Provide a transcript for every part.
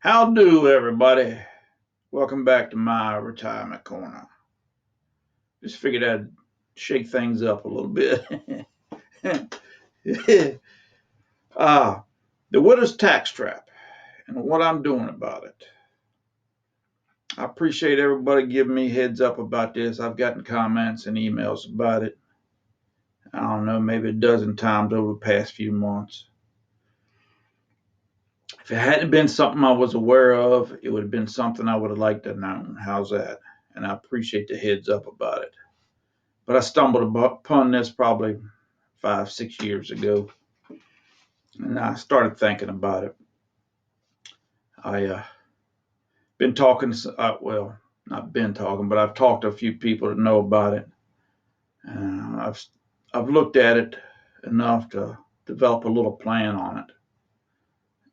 How do, everybody? Welcome back to my retirement corner. Just figured I'd shake things up a little bit. uh, the widow's tax trap and what I'm doing about it. I appreciate everybody giving me heads up about this. I've gotten comments and emails about it. I don't know, maybe a dozen times over the past few months. If it hadn't been something I was aware of, it would have been something I would have liked to have known. How's that? And I appreciate the heads up about it. But I stumbled upon this probably 5, 6 years ago, and I started thinking about it. I been talking, well, not been talking, but I've talked to a few people that know about it. I've looked at it enough to develop a little plan on it,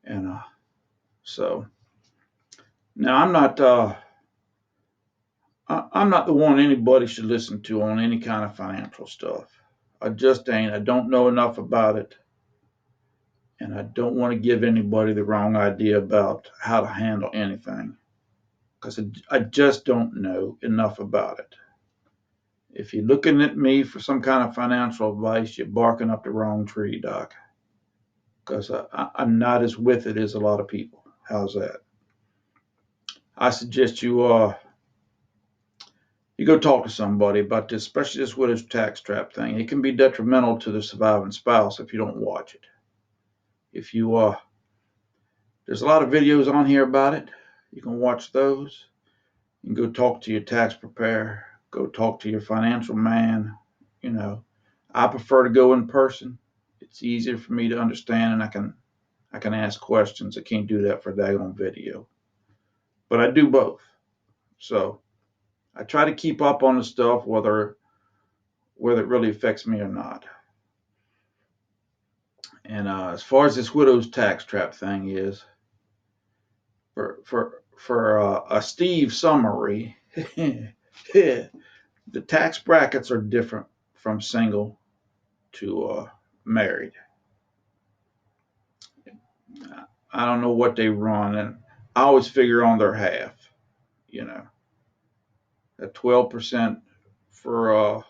and so now I'm not the one anybody should listen to on any kind of financial stuff. I just ain't. I don't know enough about it. And I don't want to give anybody the wrong idea about how to handle anything because I just don't know enough about it. If you're looking at me for some kind of financial advice, you're barking up the wrong tree, Doc, because I'm not as with it as a lot of people. How's that? I suggest you go talk to somebody about this, especially this widow's tax trap thing. It can be detrimental to the surviving spouse if you don't watch it. If you There's a lot of videos on here about it. You can watch those. You can go talk to your tax preparer. Go talk to your financial man. You know, I prefer to go in person. It's easier for me to understand, and I can ask questions. I can't do that for daggone video, but I do both. So I try to keep up on the stuff, whether it really affects me or not. And as far as this widow's tax trap thing is, for a Steve summary, the tax brackets are different from single to married. I don't know what they run, and I always figure on their half. You know, at 12% for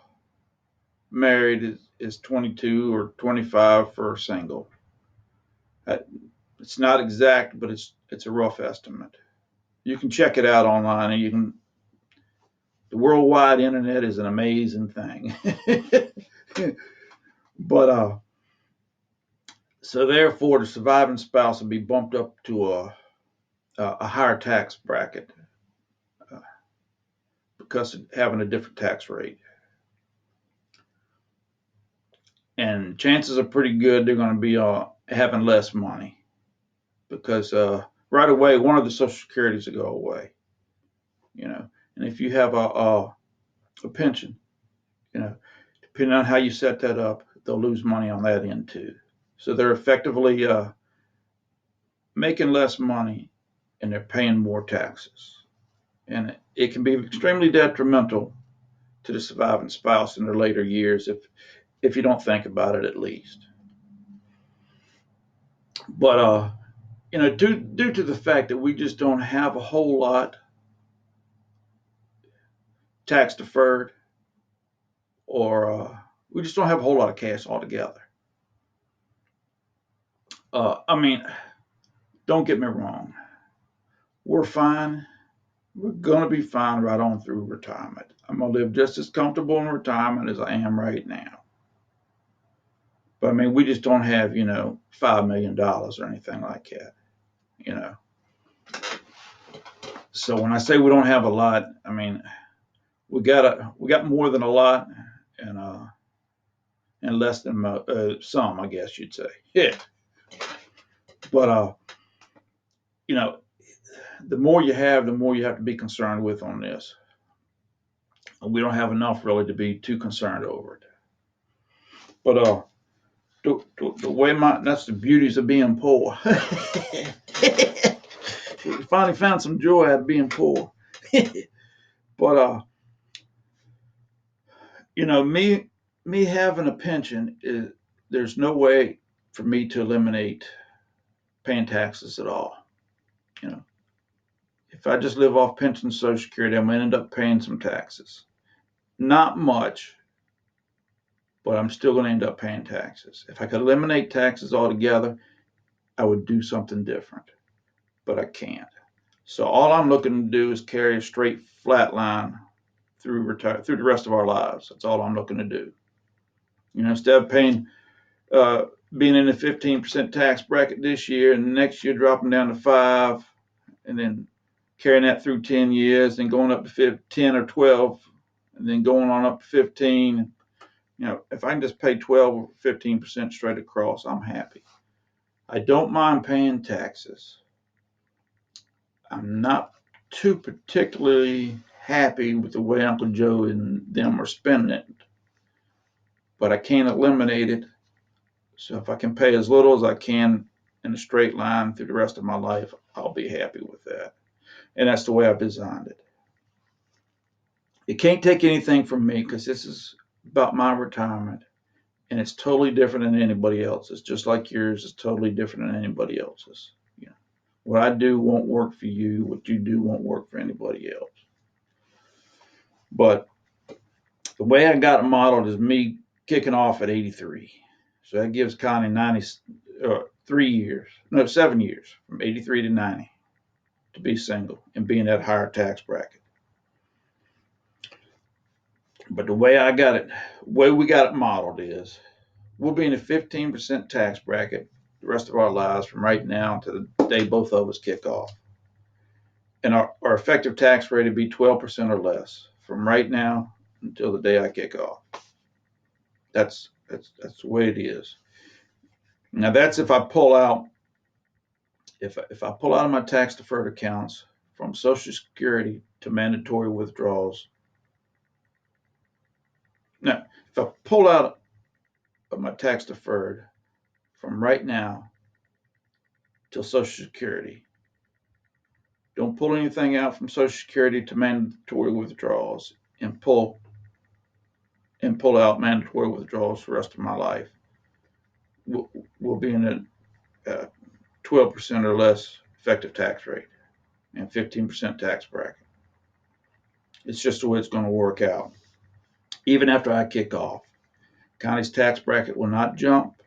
married is 22 or 25 for single. Uh, It's not exact, but it's a rough estimate. You can check it out online, and you can. The worldwide internet is an amazing thing. But so therefore, the surviving spouse will be bumped up to a higher tax bracket uh, because of having a different tax rate. And chances are pretty good they're going to be having less money because right away one of the social securities will go away. You know, and if you have a pension, you know, depending on how you set that up, they'll lose money on that end too. So they're effectively making less money and they're paying more taxes. And it can be extremely detrimental to the surviving spouse in their later years if you don't think about it at least. But due to the fact that we just don't have a whole lot tax deferred, or we just don't have a whole lot of cash altogether. I mean, don't get me wrong, we're fine. We're gonna be fine right on through retirement. I'm gonna live just as comfortable in retirement as I am right now. But I mean, we just don't have, $5 million or anything like that, you know. So when I say we don't have a lot, I mean we got more than a lot, and less than some, I guess you'd say. Yeah. But you know, the more you have, the more you have to be concerned with on this. We don't have enough really to be too concerned over it. But the way that's the beauties of being poor. We finally found some joy out of being poor. But me having a pension is there's no way for me to eliminate paying taxes at all. You know, if I just live off pension and Social Security, I'm going to end up paying some taxes. Not much, but I'm still going to end up paying taxes. If I could eliminate taxes altogether, I would do something different, but I can't. So all I'm looking to do is carry a straight flat line through the rest of our lives. That's all I'm looking to do. Instead of paying, being in the 15% tax bracket this year and the next year dropping down to 5, and then carrying that through 10 years, then going up to 10 or 12, and then going on up to 15. If I can just pay 12 or 15% straight across, I'm happy. I don't mind paying taxes. I'm not too particularly happy with the way Uncle Joe and them are spending it, but I can't eliminate it. So if I can pay as little as I can in a straight line through the rest of my life, I'll be happy with that. And that's the way I've designed it. You can't take anything from me because this is about my retirement, and it's totally different than anybody else's. Just like yours is totally different than anybody else's. What I do won't work for you. What you do won't work for anybody else. But the way I got it modeled is me kicking off at 83. So that gives Connie 7 years, from 83 to 90, to be single and be in that higher tax bracket. But the way we got it modeled is we'll be in a 15% tax bracket the rest of our lives from right now to the day both of us kick off. And our effective tax rate would be 12% or less from right now until the day I kick off. That's the way it is. Now that's if I pull out of my tax deferred accounts from Social Security to mandatory withdrawals. Now, if I pull out of my tax deferred from right now till Social Security, don't pull anything out from Social Security to mandatory withdrawals and pull out mandatory withdrawals for the rest of my life, we'll be in a 12% or less effective tax rate and 15% tax bracket. It's just the way it's going to work out. Even after I kick off, Connie's tax bracket will not jump.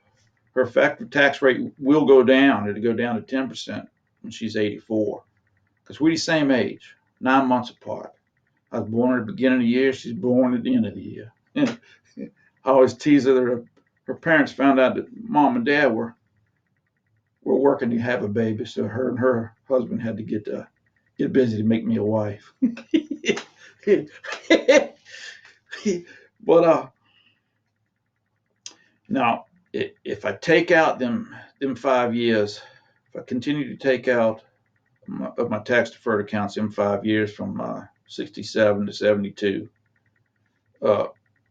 Her effective tax rate will go down. It'll go down to 10% when she's 84. Because we're the same age, 9 months apart. I was born at the beginning of the year. She's born at the end of the year. I always tease her that her parents found out that mom and dad were working to have a baby, so her and her husband had to get busy to make me a wife. But now, if I take out them 5 years, if I continue to take out of my tax deferred accounts in 5 years from 67 to 72,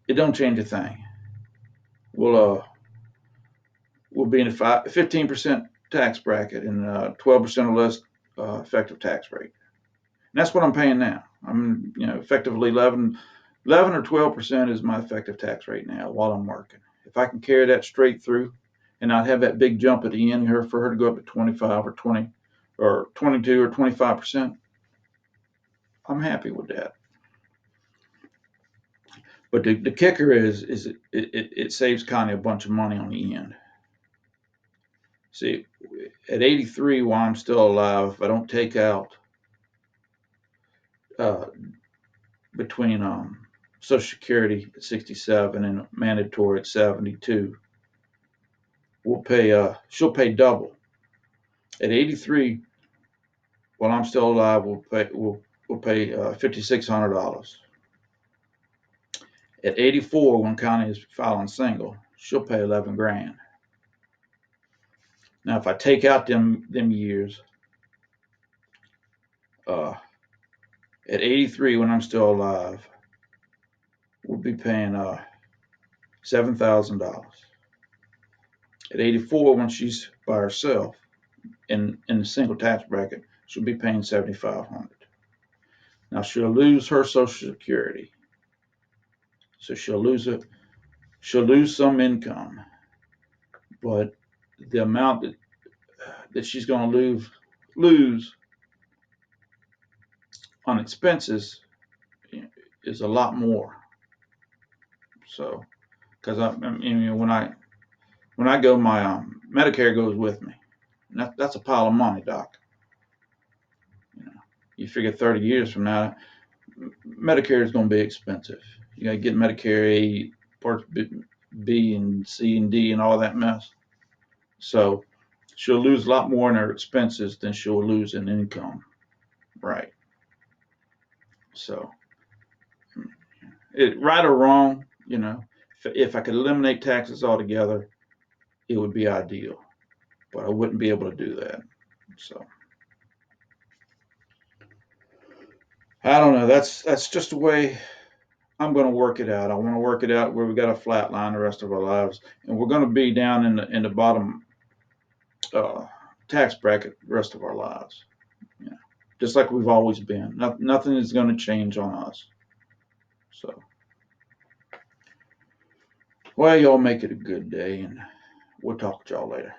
it don't change a thing. We'll be in a 15% tax bracket and 12% or less effective tax rate. And that's what I'm paying now. I'm effectively 11 or 12% is my effective tax rate now while I'm working. If I can carry that straight through and not have that big jump at the end here for her to go up to 25 or 20 or 22 or 25%, I'm happy with that. But the kicker is it saves Connie a bunch of money on the end. See, at 83, while I'm still alive, if I don't take out between Social Security at 67 and mandatory at 72, she'll pay double. At 83, while I'm still alive, we'll pay $5,600. At 84, when Connie is filing single, she'll pay 11 grand. Now, if I take out them years, at 83, when I'm still alive, we'll be paying $7,000. At 84, when she's by herself in the single tax bracket, she'll be paying $7,500. Now she'll lose her Social Security, so she'll lose some income, but the amount that she's going to lose on expenses is a lot more. So, because when I go, my Medicare goes with me. And that's a pile of money, Doc. You know, you figure 30 years from now, Medicare is going to be expensive. You got to get Medicare A, Part B and C and D and all that mess. So she'll lose a lot more in her expenses than she'll lose in income. Right. So, right or wrong, if I could eliminate taxes altogether, it would be ideal. But I wouldn't be able to do that. So I don't know. That's just the way I'm going to work it out. I want to work it out where we got a flat line the rest of our lives, and we're going to be down in the bottom uh, tax bracket the rest of our lives. Yeah, just like we've always been. Nothing is going to change on us. So, well, y'all make it a good day, and we'll talk to y'all later.